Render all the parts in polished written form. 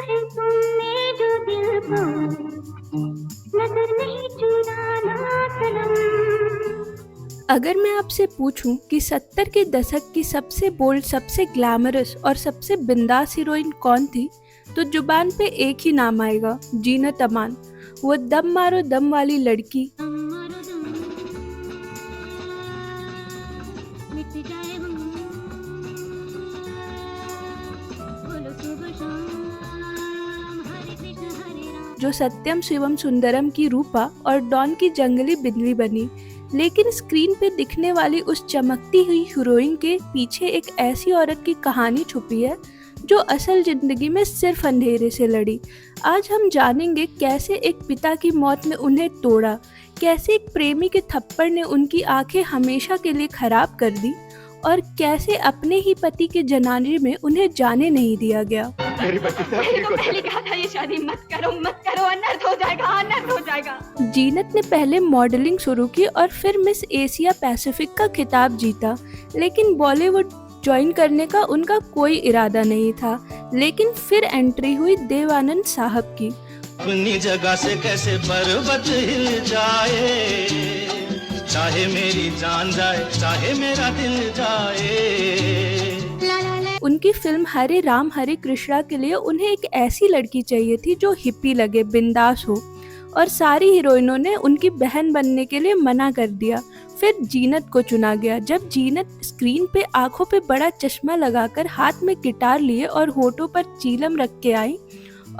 है तुमने जो दिल को नजर नहीं चुराना सनम। अगर मैं आपसे पूछूं कि 70 के दशक की सबसे बोल्ड, सबसे ग्लैमरस और सबसे बिंदास हीरोइन कौन थी, तो जुबान पे एक ही नाम आएगा, जीनत अमान। वो दम मारो दम वाली लड़की मिट जाए हम, बोलो सुबह शाम, हरे कृष्ण हरे राम। जो सत्यम शिवम सुंदरम की रूपा और डॉन की जंगली बिल्ली बनी। लेकिन स्क्रीन पे दिखने वाली उस चमकती हुई हीरोइन के पीछे एक ऐसी औरत की कहानी छुपी है जो असल जिंदगी में सिर्फ अंधेरे से लड़ी। आज हम जानेंगे कैसे एक पिता की मौत ने उन्हें तोड़ा, कैसे एक प्रेमी के थप्पड़ ने उनकी आंखें हमेशा के लिए खराब कर दी, और कैसे अपने ही पति के जनाजे में उन्हें जाने नहीं दिया गया। मेरी बच्ची सब ठीक हो पहले कहा था ये शादी मत करो, अनर्थ हो जाएगा। जीनत ने पहले मॉडलिंग शुरू की और फिर मिस एशिया पैसिफिक का खिताब जीता, लेकिन बॉलीवुड ज्वाइन करने का उनका कोई इरादा नहीं था। लेकिन फिर एंट्री हुई देव आनंद साहब की। अपनी जगह से कैसे पर्वत हिल जाए, चाहे मेरी जान जाए, चाहे मेरा दिल जाए। उनकी फिल्म हरे राम हरे कृष्णा के लिए उन्हें एक ऐसी लड़की चाहिए थी जो हिप्पी लगे, बिंदास हो, और सारी हीरोइनों ने उनकी बहन बनने के लिए मना कर दिया। फिर जीनत को चुना गया। जब जीनत स्क्रीन पे आंखों पे बड़ा चश्मा लगाकर हाथ में गिटार लिए और होठों पर चीलम रख के आई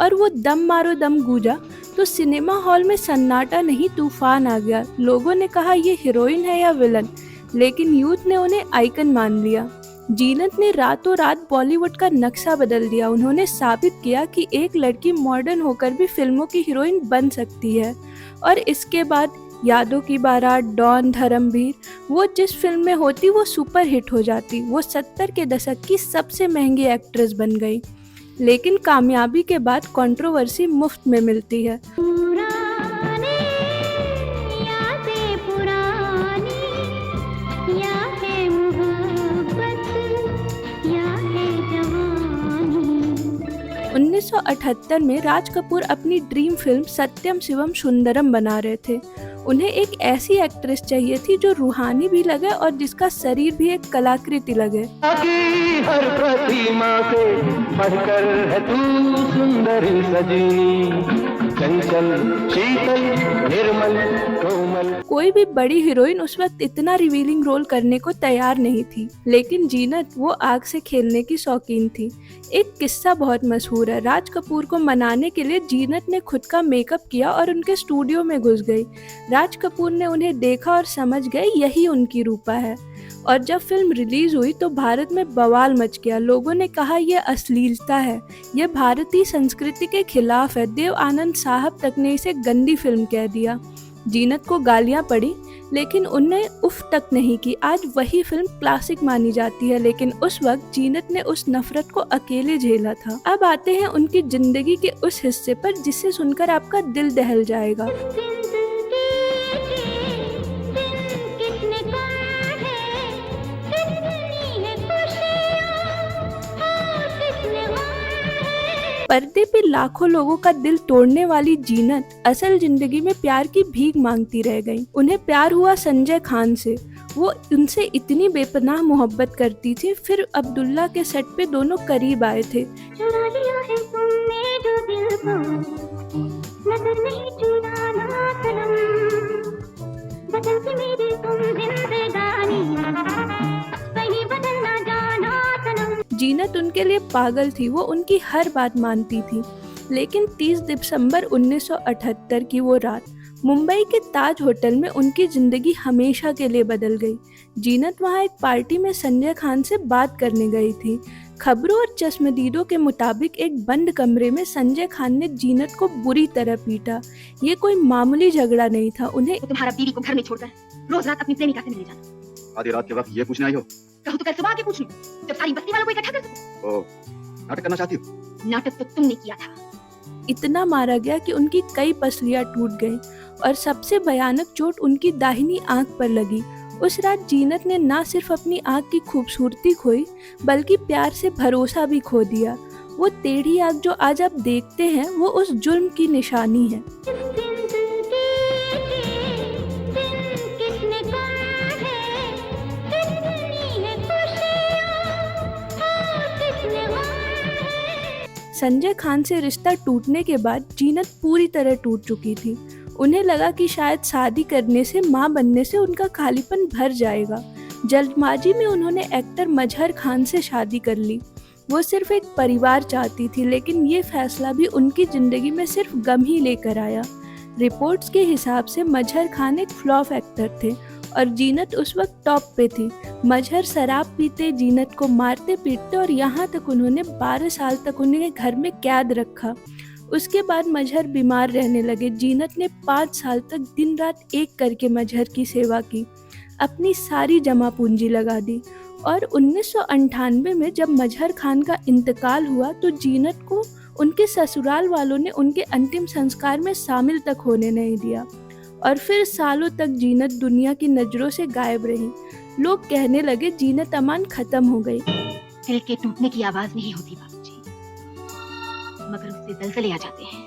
और वो दम मारो दम गूंजा, तो सिनेमा हॉल में सन्नाटा नहीं तूफान आ गया। लोगों ने कहा ये हीरोइन है या विलन, लेकिन यूथ ने उन्हें आइकन मान लिया। जीनत ने रातों रात बॉलीवुड का नक्शा बदल दिया। उन्होंने साबित किया कि एक लड़की मॉडर्न होकर भी फिल्मों की हीरोइन बन सकती है। और इसके बाद यादों की बारात, डॉन, धर्मवीर, वो जिस फिल्म में होती वो सुपर हिट हो जाती। वो 70 के दशक की सबसे महंगी एक्ट्रेस बन गई। लेकिन कामयाबी के बाद कंट्रोवर्सी मुफ्त में मिलती है। पुराने यादें पुरानी, या है मोहब्बत या है जवानी। 1978 में राज कपूर अपनी ड्रीम फिल्म सत्यम शिवम सुंदरम बना रहे थे। उन्हें एक ऐसी एक्ट्रेस चाहिए थी जो रूहानी भी लगे और जिसका शरीर भी एक कलाकृति लगे। की हर प्रतिमा से बढ़कर है तू सुंदर सजनी, चंचल शीतल निर्मल कोमल। कोई भी बड़ी हीरोइन उस वक्त इतना रिवीलिंग रोल करने को तैयार नहीं थी, लेकिन जीनत वो आग से खेलने की शौकीन थी। एक किस्सा बहुत मशहूर है। राज कपूर को मनाने के लिए जीनत ने खुद का मेकअप किया और उनके स्टूडियो में घुस गई। राज कपूर ने उन्हें देखा और समझ गए यही उनकी रूपा है। और जब फिल्म रिलीज हुई तो भारत में बवाल मच गया। लोगों ने कहा यह अश्लीलता है, यह भारतीय संस्कृति के खिलाफ है। देव आनंद साहब तक ने इसे गंदी फिल्म कह दिया। जीनत को गालियां पड़ी, लेकिन उन्हें उफ तक नहीं की। आज वही फिल्म क्लासिक मानी जाती है, लेकिन उस वक्त जीनत ने उस नफरत को अकेले झेला था। अब आते हैं उनकी जिंदगी के उस हिस्से पर जिसे सुनकर आपका दिल दहल जाएगा। पर्दे पे लाखों लोगों का दिल तोड़ने वाली जीनत असल जिंदगी में प्यार की भीख मांगती रह गई। उन्हें प्यार हुआ संजय खान से। वो उनसे इतनी बेपनाह मोहब्बत करती थी। फिर अब्दुल्ला के सेट पे दोनों करीब आए थे। चुरा लिया है तुमने जो दिल को नजर नहीं चुराना सनम। बदलती मेरी तुम जिंदगानी, कहीं बदलना जाना सनम। जीनत उनके लिए पागल थी। वो उनकी हर बात मानती थी। लेकिन 30 दिसंबर 1978 की वो रात मुंबई के ताज होटल में उनकी जिंदगी हमेशा के लिए बदल गई। जीनत वहाँ एक पार्टी में संजय खान से बात करने गई थी। खबरों और चश्मदीदों के मुताबिक एक बंद कमरे में संजय खान ने जीनत को बुरी तरह पीटा। ये कोई मामूली झगड़ा नहीं था। उन्हें तुम्हारा बीवी को घर में छोड़कर रोज रात अपनी प्रेमिका से मिलने जाना। आधी रात के वक्त ये पूछने आई हो? कहूँ तो कल सुबह आके पूछ लूं, जब सारी बस्ती वालों को इकट्ठा कर सकूं। ओ, नाटक करना चाहती हो? नाटक तो तुमने किया था। इतना मारा गया कि उनकी कई पसलियां टूट गईं और सबसे भयानक चोट उनकी दाहिनी आंख पर लगी। उस रात जीनत ने ना सिर्फ अपनी आंख की खूबसूरती खोई, बल्कि प्यार से भरोसा भी खो दिया। वो टेढ़ी आंख जो आज आप देखते हैं वो उस जुर्म की निशानी है। किसने कहा है कितनी है खुशियाँ किसने कहा है। संजय खान से रिश्ता टूटने के बाद जीनत पूरी तरह टूट चुकी थी। उन्हें लगा कि शायद शादी करने से, माँ बनने से उनका खालीपन भर जाएगा। जल्दबाजी में उन्होंने एक्टर मजहर खान से शादी कर ली। वो सिर्फ एक परिवार चाहती थी, लेकिन ये फैसला भी उनकी जिंदगी में सिर्फ गम ही लेकर आया। रिपोर्ट्स के हिसाब से मजहर खान एक फ्लॉप एक्टर थे और जीनत उस वक्त टॉप पे थी। मजहर शराब पीते, जीनत को मारते पीटते और यहाँ तक उन्होंने 12 साल तक उन्हें घर में कैद रखा। उसके बाद मजहर बीमार रहने लगे। जीनत ने 5 साल तक दिन रात एक करके मजहर की सेवा की, अपनी सारी जमा पूंजी लगा दी। और 1998 में जब मजहर खान का इंतकाल हुआ तो जीनत को उनके ससुराल वालों ने उनके अंतिम संस्कार में शामिल तक होने नहीं दिया और फिर सालों तक जीनत दुनिया की नज़रों से गायब रही। लोग कहने लगे जीनत अमान खत्म हो गई। दिल के टूटने की आवाज नहीं होती बाबूजी, मगर उससे दलदले आ जाते हैं,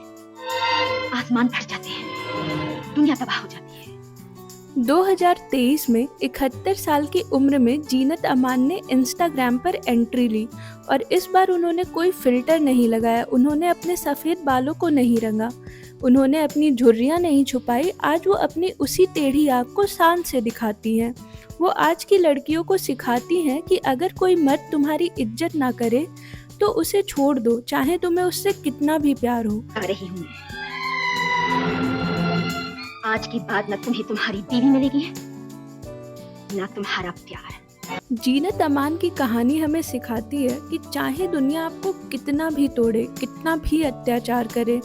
आसमान फट जाते हैं, दुनिया तबाह हो जाती है। 2023 में 71 साल की उम्र में जीनत अमान ने इंस्टाग्राम पर एंट्री ली और इस बार उन्होंने कोई फिल्टर नहीं लगाया। उन्होंने अपने सफ़ेद बालों को नहीं रंगा, उन्होंने अपनी झुर्रियाँ नहीं छुपाई। आज वो अपनी उसी टेढ़ी आँख को शान से दिखाती हैं। वो आज की लड़कियों को सिखाती हैं कि अगर कोई मर्द तुम्हारी इज्जत ना करे तो उसे छोड़ दो, चाहे तुम्हें उससे कितना भी प्यार हो। आ रही हूँ आज की बात न तुम्हें तुम्हारी बीवी मिलेगी न तुम्हारा प्यार। जीनत अमान की कहानी हमें सिखाती है कि चाहे दुनिया आपको कितना भी तोड़े, कितना भी अत्याचार करे,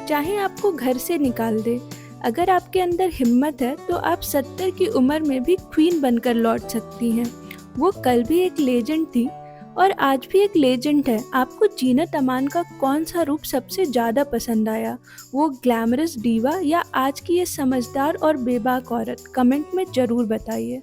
चाहे आपको घर से निकाल दे, अगर आपके अंदर हिम्मत है तो आप 70 की उम्र में भी क्वीन बनकर लौट सकती हैं। वो कल भी एक लेजेंड थी और आज भी एक लेजेंड है। आपको जीनत अमान का कौन सा रूप सबसे ज़्यादा पसंद आया? वो ग्लैमरस डीवा या आज की ये समझदार और बेबाक औरत? कमेंट में ज़रूर बताइए।